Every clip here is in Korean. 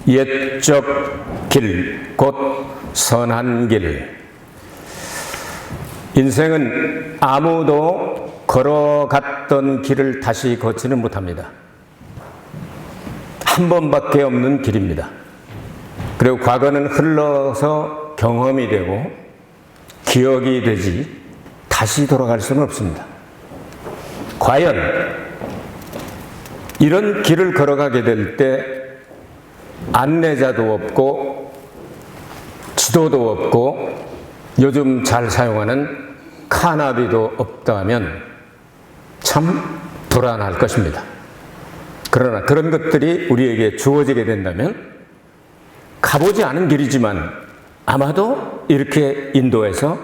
옛적 길, 곧 선한 길. 인생은 아무도 걸어갔던 길을 다시 걷지는 못합니다. 한 번밖에 없는 길입니다. 그리고 과거는 흘러서 경험이 되고 기억이 되지 다시 돌아갈 수는 없습니다. 과연 이런 길을 걸어가게 될 때 안내자도 없고 지도도 없고 요즘 잘 사용하는 카나비도 없다면 참 불안할 것입니다. 그러나 그런 것들이 우리에게 주어지게 된다면 가보지 않은 길이지만 아마도 이렇게 인도해서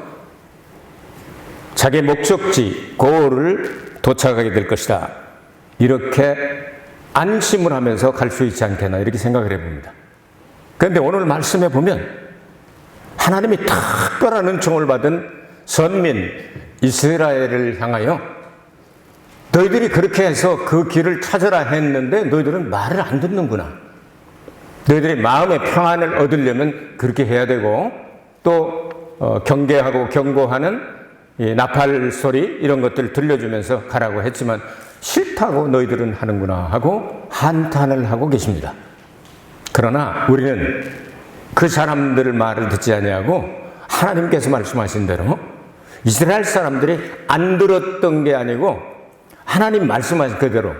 자기 목적지 고을을 도착하게 될 것이다. 이렇게 안심을 하면서 갈 수 있지 않겠나 이렇게 생각을 해봅니다. 그런데 오늘 말씀해 보면 하나님이 특별한 은총을 받은 선민 이스라엘을 향하여 너희들이 그렇게 해서 그 길을 찾으라 했는데 너희들은 말을 안 듣는구나. 너희들이 마음의 평안을 얻으려면 그렇게 해야 되고 또 경계하고 경고하는 이 나팔 소리 이런 것들을 들려주면서 가라고 했지만 싫다고 너희들은 하는구나 하고 한탄을 하고 계십니다. 그러나 우리는 그 사람들 말을 듣지 아니하고 하나님께서 말씀하신 대로 이스라엘 사람들이 안 들었던 게 아니고 하나님 말씀하신 그대로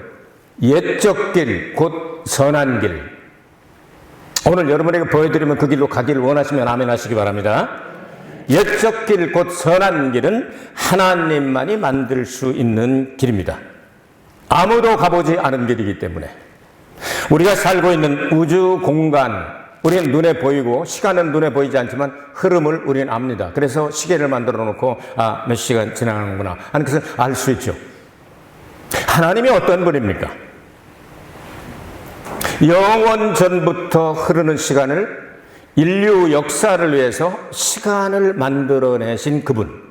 옛적 길, 곧 선한 길. 오늘 여러분에게 보여드리면 그 길로 가기를 원하시면 아멘 하시기 바랍니다. 옛적 길, 곧 선한 길은 하나님만이 만들 수 있는 길입니다. 아무도 가보지 않은 길이기 때문에 우리가 살고 있는 우주 공간, 우리는 눈에 보이고 시간은 눈에 보이지 않지만 흐름을 우리는 압니다. 그래서 시계를 만들어 놓고 몇 시간 지나가는구나 하는 것을 알 수 있죠. 하나님이 어떤 분입니까? 영원 전부터 흐르는 시간을 인류 역사를 위해서 시간을 만들어내신 그분.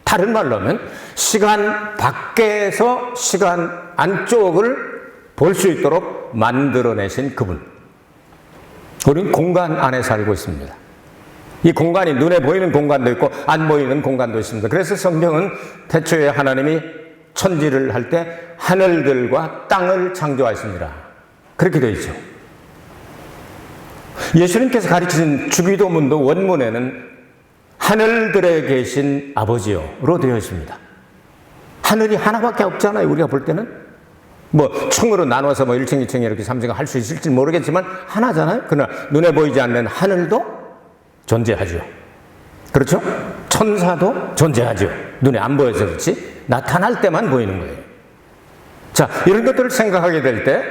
다른 말로 하면 시간 밖에서 시간 안쪽을 볼 수 있도록 만들어내신 그분. 우리는 공간 안에 살고 있습니다. 이 공간이 눈에 보이는 공간도 있고 안 보이는 공간도 있습니다. 그래서 성경은 태초에 하나님이 천지를 할 때 하늘들과 땅을 창조하였습니다. 그렇게 되어 있죠. 예수님께서 가르치신 주기도문도 원문에는 하늘들에 계신 아버지요로 되어 있습니다. 하늘이 하나밖에 없잖아요. 우리가 볼 때는 층으로 나눠서 1층, 2층 이렇게 3층 할 수 있을지 모르겠지만 하나잖아요. 그러나 눈에 보이지 않는 하늘도 존재하죠. 그렇죠? 천사도 존재하죠. 눈에 안 보여서 그렇지 나타날 때만 보이는 거예요. 자, 이런 것들을 생각하게 될 때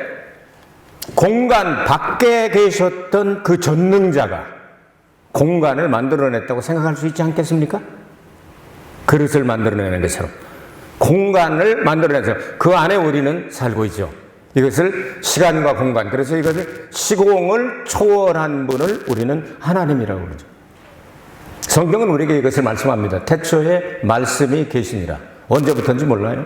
공간 밖에 계셨던 그 전능자가 공간을 만들어냈다고 생각할 수 있지 않겠습니까? 그릇을 만들어내는 것처럼 공간을 만들어내서 그 안에 우리는 살고 있죠. 이것을 시간과 공간, 그래서 이것을 시공을 초월한 분을 우리는 하나님이라고 그러죠. 성경은 우리에게 이것을 말씀합니다. 태초에 말씀이 계시니라. 언제부터인지 몰라요.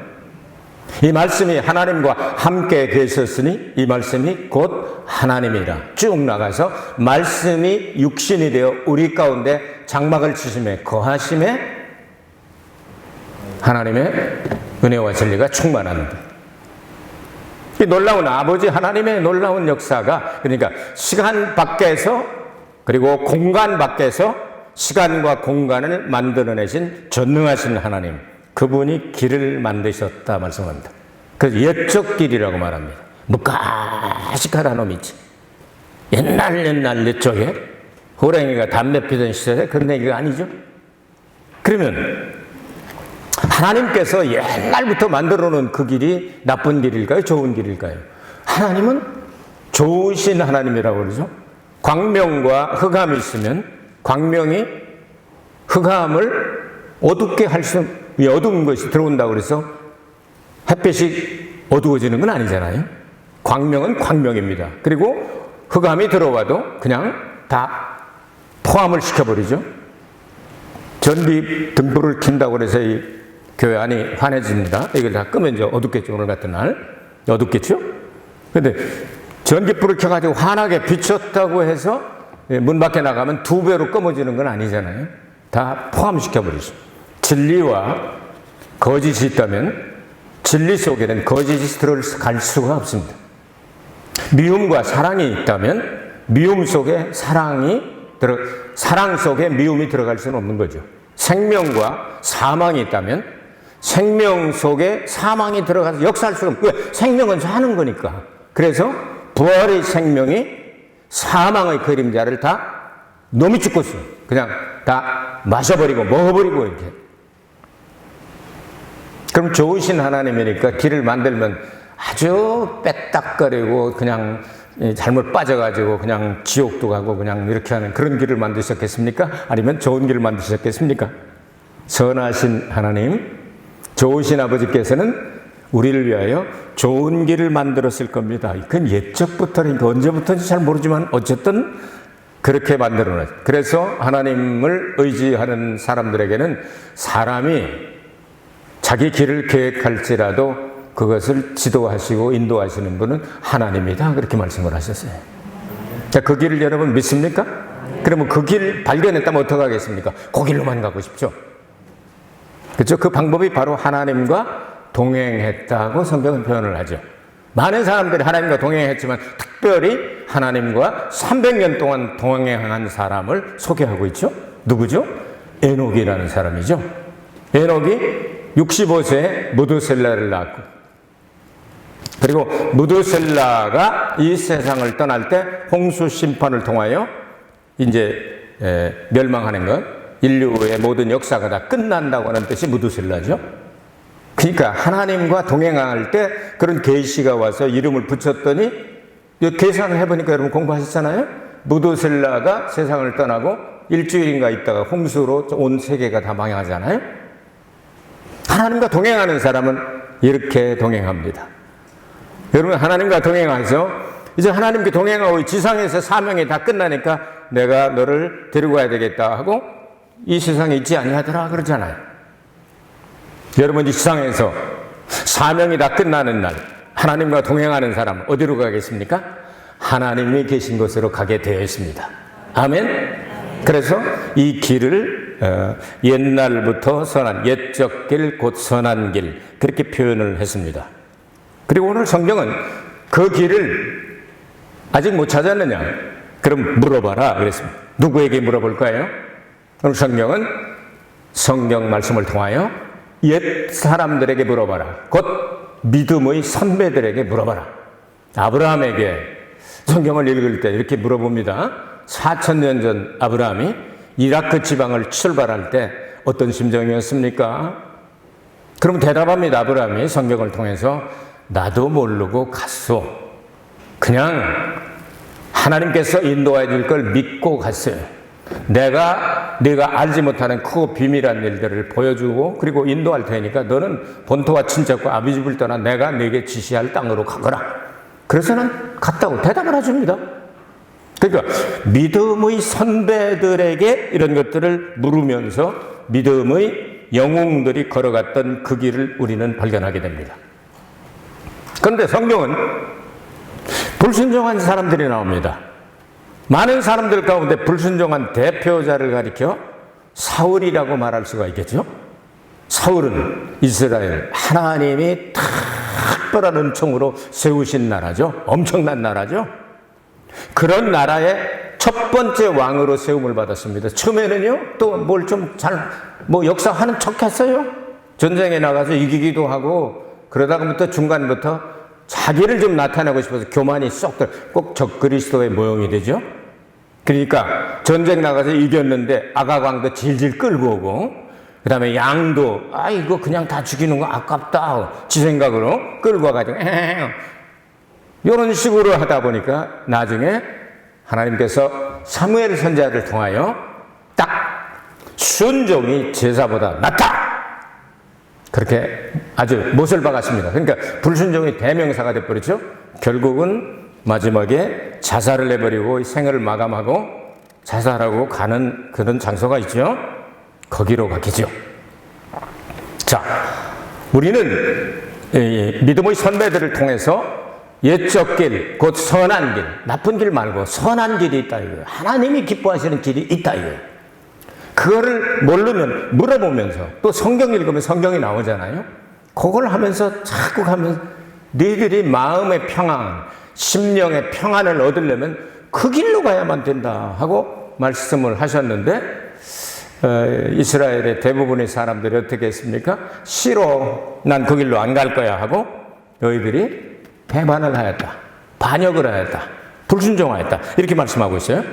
이 말씀이 하나님과 함께 계셨으니 이 말씀이 곧 하나님이라. 쭉 나가서 말씀이 육신이 되어 우리 가운데 장막을 치심에 거하심에 하나님의 은혜와 진리가 충만합니다. 이 놀라운 아버지 하나님의 놀라운 역사가 그러니까 시간 밖에서 그리고 공간 밖에서 시간과 공간을 만들어내신 전능하신 하나님, 그분이 길을 만드셨다 말씀합니다. 그래서 옛적 길이라고 말합니다. 까시카라 놈이지. 옛날 옛적에 호랭이가 담배 피던 시절에 그런 얘기가 아니죠. 그러면 하나님께서 옛날부터 만들어 놓은 그 길이 나쁜 길일까요? 좋은 길일까요? 하나님은 좋으신 하나님이라고 그러죠. 광명과 흑암이 있으면 광명이 흑암을 어둡게 할 수, 어두운 것이 들어온다고 그래서 햇빛이 어두워지는 건 아니잖아요. 광명은 광명입니다. 그리고 흑암이 들어와도 그냥 다 포함을 시켜버리죠. 전기 등불을 킨다고 그래서 이 교회 안이 환해집니다. 이걸 다 끄면 이제 어둡겠죠. 오늘 같은 날. 어둡겠죠? 근데 전깃불을 켜가지고 환하게 비췄다고 해서 문 밖에 나가면 2배로 검어지는 건 아니잖아요. 다 포함시켜버리죠. 진리와 거짓이 있다면 진리 속에는 거짓이 들어갈 수가 없습니다. 미움과 사랑이 있다면 미움 속에 사랑 속에 미움이 들어갈 수는 없는 거죠. 생명과 사망이 있다면 생명 속에 사망이 들어가서 역사할 수가 없고, 왜? 생명은 사는 거니까. 그래서 부활의 생명이 사망의 그림자를 다 놈이 죽었어. 그냥 다 마셔버리고 먹어버리고 이렇게. 그럼 좋으신 하나님이니까 길을 만들면 아주 빼딱거리고 그냥 잘못 빠져가지고 그냥 지옥도 가고 그냥 이렇게 하는 그런 길을 만드셨겠습니까? 아니면 좋은 길을 만드셨겠습니까? 선하신 하나님, 좋으신 아버지께서는 우리를 위하여 좋은 길을 만들었을 겁니다. 그건 옛적부터니까 언제부터인지 잘 모르지만 어쨌든 그렇게 만들어놨어요. 그래서 하나님을 의지하는 사람들에게는 사람이 자기 길을 계획할지라도 그것을 지도하시고 인도하시는 분은 하나님이다. 그렇게 말씀을 하셨어요. 그 길을 여러분 믿습니까? 그러면 그 길 발견했다면 어떻게 하겠습니까? 그 길로만 가고 싶죠. 그렇죠? 그 방법이 바로 하나님과 동행했다고 성경은 표현을 하죠. 많은 사람들이 하나님과 동행했지만 특별히 하나님과 300년 동안 동행한 사람을 소개하고 있죠. 누구죠? 에녹이라는 사람이죠. 에녹이 65세에 무드셀라를 낳았고, 그리고 무드셀라가 이 세상을 떠날 때 홍수 심판을 통하여 이제 멸망하는 것, 인류의 모든 역사가 다 끝난다고 하는 뜻이 무드셀라죠. 그러니까 하나님과 동행할 때 그런 계시가 와서 이름을 붙였더니, 계산을 해보니까 여러분 공부하셨잖아요. 무드셀라가 세상을 떠나고 일주일인가 있다가 홍수로 온 세계가 다 망하잖아요. 하나님과 동행하는 사람은 이렇게 동행합니다. 여러분, 하나님과 동행하죠. 이제 하나님께 동행하고 지상에서 사명이 다 끝나니까 내가 너를 데리고 가야 되겠다 하고 이 세상에 있지 아니하더라 그러잖아요. 여러분, 이 지상에서 사명이 다 끝나는 날 하나님과 동행하는 사람 어디로 가겠습니까? 하나님이 계신 곳으로 가게 되어 있습니다. 아멘. 그래서 이 길을 옛날부터 선한, 옛적 길 곧 선한 길, 그렇게 표현을 했습니다. 그리고 오늘 성경은 그 길을 아직 못 찾았느냐? 그럼 물어봐라 그랬습니다. 누구에게 물어볼까요? 오늘 성경은 성경 말씀을 통하여 옛 사람들에게 물어봐라. 곧 믿음의 선배들에게 물어봐라. 아브라함에게 성경을 읽을 때 이렇게 물어봅니다. 4000년 전 아브라함이 이라크 지방을 출발할 때 어떤 심정이었습니까? 그럼 대답합니다. 아브라함이 성경을 통해서 나도 모르고 갔소. 그냥 하나님께서 인도해 줄 걸 믿고 갔어요. 내가 알지 못하는 크고 비밀한 일들을 보여주고 그리고 인도할 테니까 너는 본토와 친척과 아비 집을 떠나 내가 네게 지시할 땅으로 가거라. 그래서 는 갔다고 대답을 해줍니다. 그러니까 믿음의 선배들에게 이런 것들을 물으면서 믿음의 영웅들이 걸어갔던 그 길을 우리는 발견하게 됩니다. 그런데 성경은 불순종한 사람들이 나옵니다. 많은 사람들 가운데 불순종한 대표자를 가리켜 사울이라고 말할 수가 있겠죠. 사울은 이스라엘 하나님이 특별한 은총으로 세우신 나라죠. 엄청난 나라죠. 그런 나라의 첫 번째 왕으로 세움을 받았습니다. 처음에는요, 또 뭘 좀 역사하는 척 했어요. 전쟁에 나가서 이기기도 하고, 그러다가부터 중간부터 자기를 좀 나타내고 싶어서 교만이 쏙 꼭 적그리스도의 모형이 되죠. 그러니까 전쟁 나가서 이겼는데 아가광도 질질 끌고 오고, 그 다음에 양도 이거 그냥 다 죽이는 거 아깝다 지 생각으로 끌고 와가지고 이런 식으로 하다 보니까 나중에 하나님께서 사무엘 선지자를 통하여 딱 순종이 제사보다 낫다 그렇게 아주 못을 박았습니다. 그러니까 불순종이 대명사가 돼버렸죠. 결국은 마지막에 자살을 해버리고 생애를 마감하고 자살하고 가는 그런 장소가 있죠. 거기로 갔겠죠. 자, 우리는 믿음의 선배들을 통해서 옛적 길, 곧 선한 길, 나쁜 길 말고 선한 길이 있다 이거예요. 하나님이 기뻐하시는 길이 있다 이거예요. 그거를 모르면 물어보면서 또 성경 읽으면 성경이 나오잖아요. 그걸 하면서 자꾸 가면서 너희들이 마음의 평안, 심령의 평안을 얻으려면 그 길로 가야만 된다 하고 말씀을 하셨는데 이스라엘의 대부분의 사람들이 어떻게 했습니까? 싫어, 난 그 길로 안 갈 거야 하고 너희들이 배반을 하였다, 반역을 하였다, 불순종하였다 이렇게 말씀하고 있어요.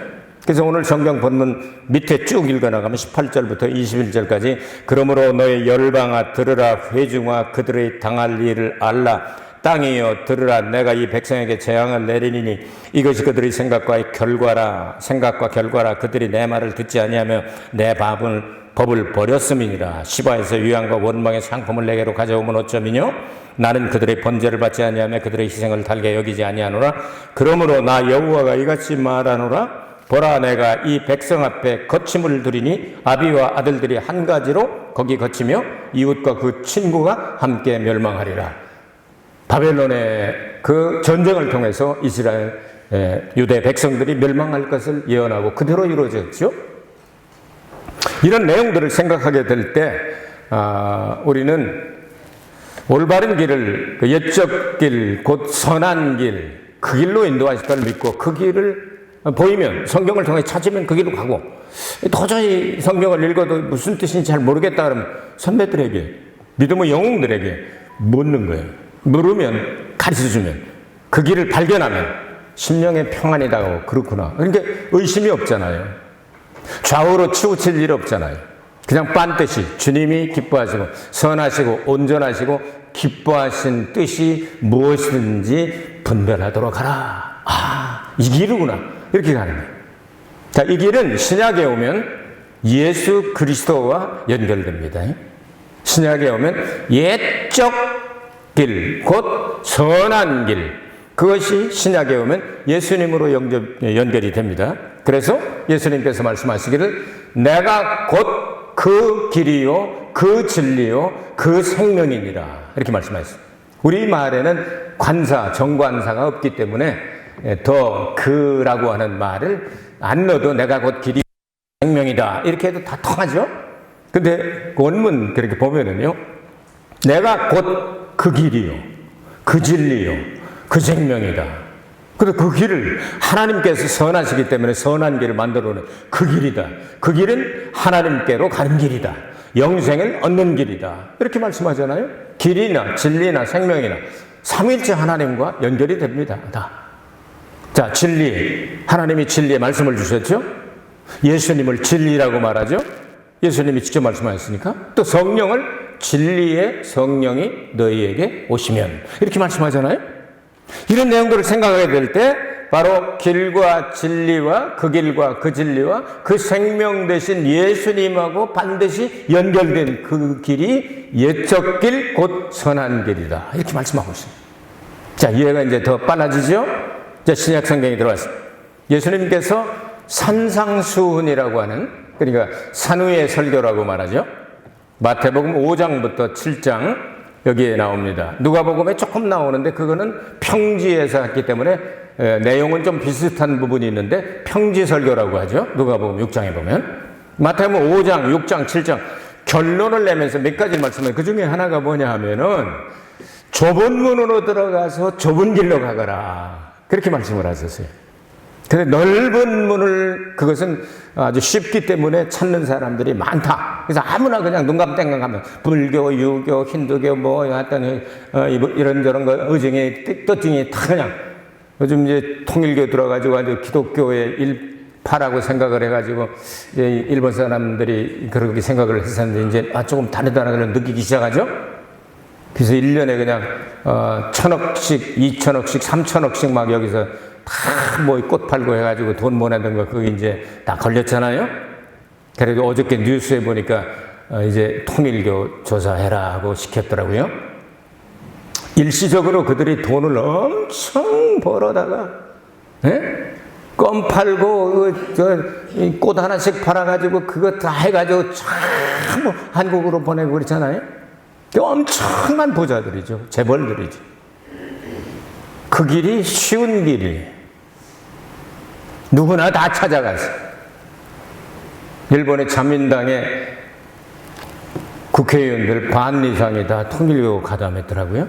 그래서 오늘 성경 본문 밑에 쭉 읽어나가면 18절부터 21절까지 그러므로 너희 열방아 들으라, 회중아 그들의 당할 일을 알라, 땅이여 들으라, 내가 이 백성에게 재앙을 내리니 이것이 그들의 생각과 결과라. 그들이 내 말을 듣지 아니하며 내 법을 버렸음이니라. 시바에서 유향과 원망의 상품을 내게로 가져오면 어쩌미뇨? 나는 그들의 번제를 받지 아니하며 그들의 희생을 달게 여기지 아니하노라. 그러므로 나 여호와가 이같이 말하노라. 보라, 내가 이 백성 앞에 거침을 두리니 아비와 아들들이 한 가지로 거기 거치며 이웃과 그 친구가 함께 멸망하리라. 바벨론의 그 전쟁을 통해서 이스라엘 유대 백성들이 멸망할 것을 예언하고 그대로 이루어졌죠. 이런 내용들을 생각하게 될 때 우리는 올바른 길을, 그 옛적 길, 곧 선한 길, 그 길로 인도하실 걸 믿고 그 길을 보이면 성경을 통해 찾으면 그 길로 가고, 도저히 성경을 읽어도 무슨 뜻인지 잘 모르겠다 그러면 선배들에게, 믿음의 영웅들에게 묻는 거예요. 물으면 가르쳐주면, 그 길을 발견하면 심령의 평안이 다가오고 그렇구나. 그러니까 의심이 없잖아요. 좌우로 치우칠 일 없잖아요. 그냥 빤듯이 주님이 기뻐하시고 선하시고 온전하시고 기뻐하신 뜻이 무엇이든지 분별하도록 하라. 이 길이구나. 이렇게 가는 거예요. 자, 이 길은 신약에 오면 예수 그리스도와 연결됩니다. 신약에 오면 옛적 길, 곧 선한 길, 그것이 신약에 오면 예수님으로 연결이 됩니다. 그래서 예수님께서 말씀하시기를 내가 곧 그 길이요, 그 진리요, 그 생명이니라 이렇게 말씀하셨어요. 우리 말에는 관사, 정관사가 없기 때문에 더 그라고 하는 말을 안 넣어도 내가 곧 길이 생명이다 이렇게 해도 다 통하죠. 근데 원문 그렇게 보면은요, 내가 곧 그 길이요, 그 진리요, 그 생명이다. 근데 그 길을 하나님께서 선하시기 때문에 선한 길을 만들어 놓은 그 길이다. 그 길은 하나님께로 가는 길이다. 영생을 얻는 길이다. 이렇게 말씀하잖아요. 길이나 진리나 생명이나 삼위일체 하나님과 연결이 됩니다. 다. 자, 진리. 하나님이 진리의 말씀을 주셨죠? 예수님을 진리라고 말하죠? 예수님이 직접 말씀하셨으니까. 또 성령을 진리의 성령이 너희에게 오시면 이렇게 말씀하잖아요. 이런 내용들을 생각하게 될 때 바로 길과 진리와 그 길과 그 진리와 그 생명 되신 예수님하고 반드시 연결된 그 길이 옛적 길, 곧 선한 길이다. 이렇게 말씀하고 있습니다. 자, 이해가 이제 더 빨라지죠? 자, 신약 성경에 들어왔습니다. 예수님께서 산상수훈이라고 하는, 그러니까 산 위의 설교라고 말하죠. 마태복음 5장부터 7장 여기에 나옵니다. 누가복음에 조금 나오는데 그거는 평지에서 했기 때문에 내용은 좀 비슷한 부분이 있는데 평지설교라고 하죠. 누가복음 6장에 보면. 마태복음 5장, 6장, 7장 결론을 내면서 몇 가지 말씀을, 그 중에 하나가 뭐냐 하면은 좁은 문으로 들어가서 좁은 길로 가거라. 그렇게 말씀을 하셨어요. 근데 넓은 문을, 그것은 아주 쉽기 때문에 찾는 사람들이 많다. 그래서 아무나 그냥 눈 감고 땡강 불교, 유교, 힌두교, 뭐, 하여튼, 이런저런 거, 의정이, 뜻중이 다 그냥, 요즘 이제 통일교 들어가지고 아주 기독교의 일파라고 생각을 해가지고, 일본 사람들이 그렇게 생각을 했었는데, 이제, 조금 다르다는 걸 느끼기 시작하죠? 그래서 1년에 그냥, 1,000억씩, 2,000억씩, 3,000억씩 막 여기서 다 뭐 꽃 팔고 해가지고 돈 보내던 거, 그게 이제 다 걸렸잖아요? 그래도 어저께 뉴스에 보니까 이제 통일교 조사해라 하고 시켰더라고요. 일시적으로 그들이 돈을 엄청 벌어다가, 껌 팔고, 꽃 하나씩 팔아가지고 그거 다 해가지고 전부 한국으로 보내고 그렇잖아요? 엄청난 부자들이죠. 재벌들이죠. 그 길이 쉬운 길이 누구나 다 찾아가서 일본의 자민당의 국회의원들 반 이상이 다 통일교 가담했더라고요.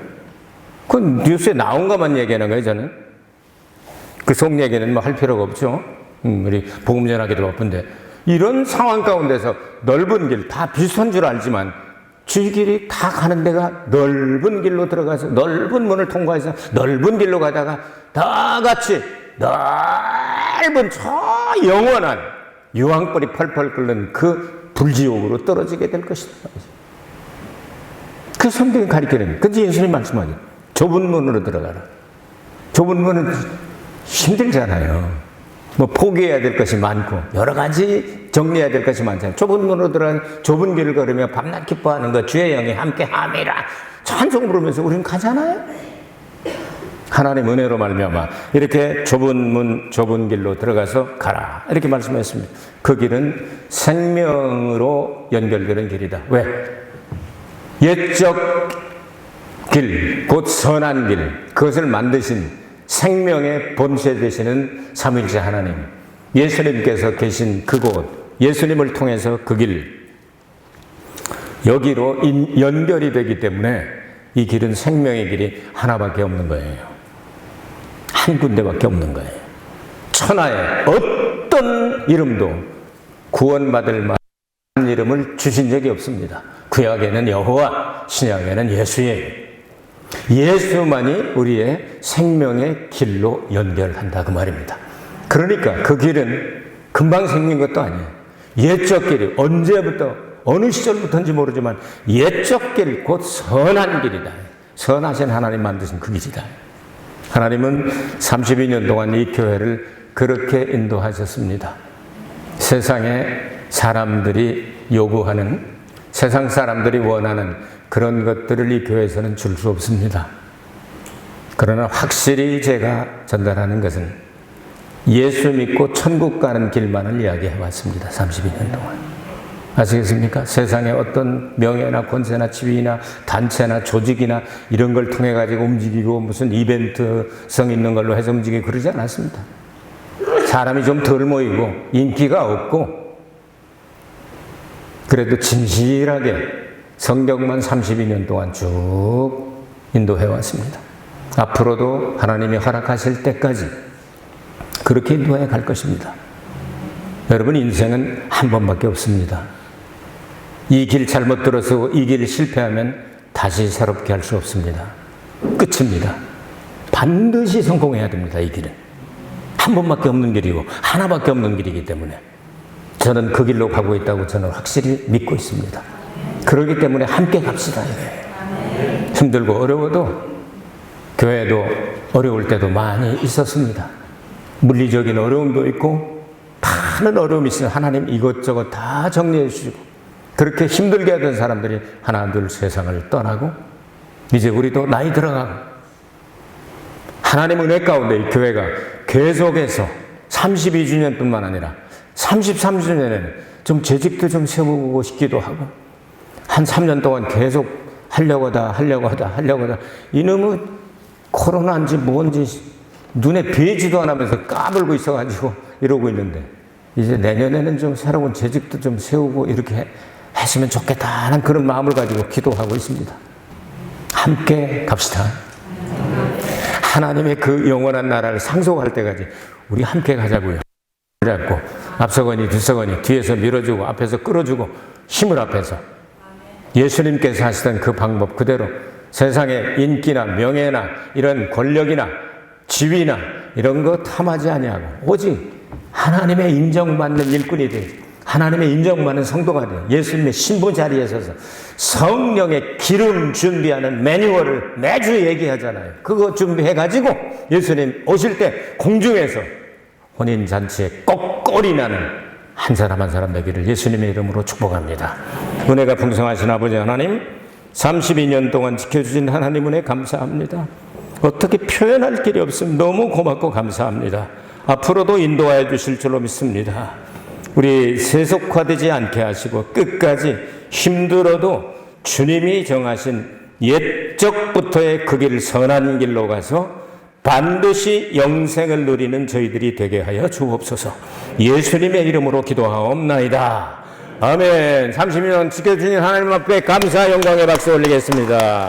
그 뉴스에 나온 것만 얘기하는 거예요, 저는. 그 속 얘기는 뭐 할 필요가 없죠. 우리 복음 전하기도 바쁜데. 이런 상황 가운데서 넓은 길, 다 비슷한 줄 알지만 쥐길이 다 가는 데가 넓은 길로 들어가서 넓은 문을 통과해서 넓은 길로 가다가 다 같이 넓은 저 영원한 유황불이 펄펄 끓는 그 불지옥으로 떨어지게 될 것이다. 그 성경이 가리키는, 근데 예수님 말씀하죠. 좁은 문으로 들어가라. 좁은 문은 힘들잖아요. 뭐 포기해야 될 것이 많고 여러 가지 정리해야 될 것이 많잖아요. 좁은 문으로 들어가는 좁은 길을 걸으며 밤낮 기뻐하는 것 주의 영이 함께 함이라 찬송 부르면서 우리는 가잖아요. 하나님 은혜로 말미암아 이렇게 좁은 문 좁은 길로 들어가서 가라 이렇게 말씀하셨습니다. 그 길은 생명으로 연결되는 길이다. 왜? 옛적 길, 곧 선한 길, 그것을 만드신 생명의 본체 되시는 삼위일체 하나님, 예수님께서 계신 그곳, 예수님을 통해서 그 길, 여기로 연결이 되기 때문에 이 길은 생명의 길이 하나밖에 없는 거예요. 한 군데밖에 없는 거예요. 천하에 어떤 이름도 구원받을 만한 이름을 주신 적이 없습니다. 구약에는 여호와, 신약에는 예수예요. 예수만이 우리의 생명의 길로 연결한다 그 말입니다. 그러니까 그 길은 금방 생긴 것도 아니에요. 옛적 길이 언제부터 어느 시절부터인지 모르지만 옛적 길 곧 선한 길이다. 선하신 하나님 만드신 그 길이다. 하나님은 32년 동안 이 교회를 그렇게 인도하셨습니다. 세상에 사람들이 요구하는, 세상 사람들이 원하는 그런 것들을 이 교회에서는 줄 수 없습니다. 그러나 확실히 제가 전달하는 것은 예수 믿고 천국 가는 길만을 이야기해 왔습니다. 32년 동안. 아시겠습니까? 세상에 어떤 명예나 권세나 지위나 단체나 조직이나 이런 걸 통해 가지고 움직이고 무슨 이벤트성 있는 걸로 해서 움직이고 그러지 않았습니다. 사람이 좀 덜 모이고 인기가 없고 그래도 진실하게 성경만 32년 동안 쭉 인도해 왔습니다. 앞으로도 하나님이 허락하실 때까지 그렇게 인도해 갈 것입니다. 여러분, 인생은 한 번밖에 없습니다. 이 길 잘못 들어서 이 길 실패하면 다시 새롭게 할 수 없습니다. 끝입니다. 반드시 성공해야 됩니다. 이 길은 한 번밖에 없는 길이고 하나밖에 없는 길이기 때문에 저는 그 길로 가고 있다고 저는 확실히 믿고 있습니다. 그렇기 때문에 함께 갑시다. 힘들고 어려워도 교회도 어려울 때도 많이 있었습니다. 물리적인 어려움도 있고 많은 어려움이 있어요. 하나님 이것저것 다 정리해 주시고 그렇게 힘들게 하던 사람들이 하나 둘 세상을 떠나고 이제 우리도 나이 들어가고 하나님 은혜 가운데 이 교회가 계속해서 32주년뿐만 아니라 33주년에는 좀 재직도 좀 세우고 싶기도 하고 한 3년 동안 계속 하려고 하다 이놈의 코로나인지 뭔지 눈에 뵈지도 않으면서 까불고 있어가지고 이러고 있는데 이제 내년에는 좀 새로운 재직도 좀 세우고 이렇게 했으면 좋겠다 하는 그런 마음을 가지고 기도하고 있습니다. 함께 갑시다. 하나님의 그 영원한 나라를 상속할 때까지 우리 함께 가자고요. 그래갖고 앞서거니 뒤서거니 뒤에서 밀어주고 앞에서 끌어주고 힘을 합해서 예수님께서 하시던 그 방법 그대로 세상의 인기나 명예나 이런 권력이나 지위나 이런 거 탐하지 아니하고 오직 하나님의 인정받는 일꾼이 되어 하나님의 인정받는 성도가 되어 예수님의 신부 자리에 서서 성령의 기름 준비하는 매뉴얼을 매주 얘기하잖아요. 그거 준비해가지고 예수님 오실 때 공중에서 혼인잔치에 꺽꼬리 나는 한 사람 한 사람 되기를 예수님의 이름으로 축복합니다. 은혜가 풍성하신 아버지 하나님, 32년 동안 지켜주신 하나님 은혜 감사합니다. 어떻게 표현할 길이 없음 너무 고맙고 감사합니다. 앞으로도 인도하여 주실 줄로 믿습니다. 우리 세속화되지 않게 하시고 끝까지 힘들어도 주님이 정하신 옛적부터의 그 길 선한 길로 가서 반드시 영생을 누리는 저희들이 되게 하여 주옵소서. 예수님의 이름으로 기도하옵나이다. 아멘. 30년 지켜주신 하나님 앞에 감사 영광의 박수 올리겠습니다.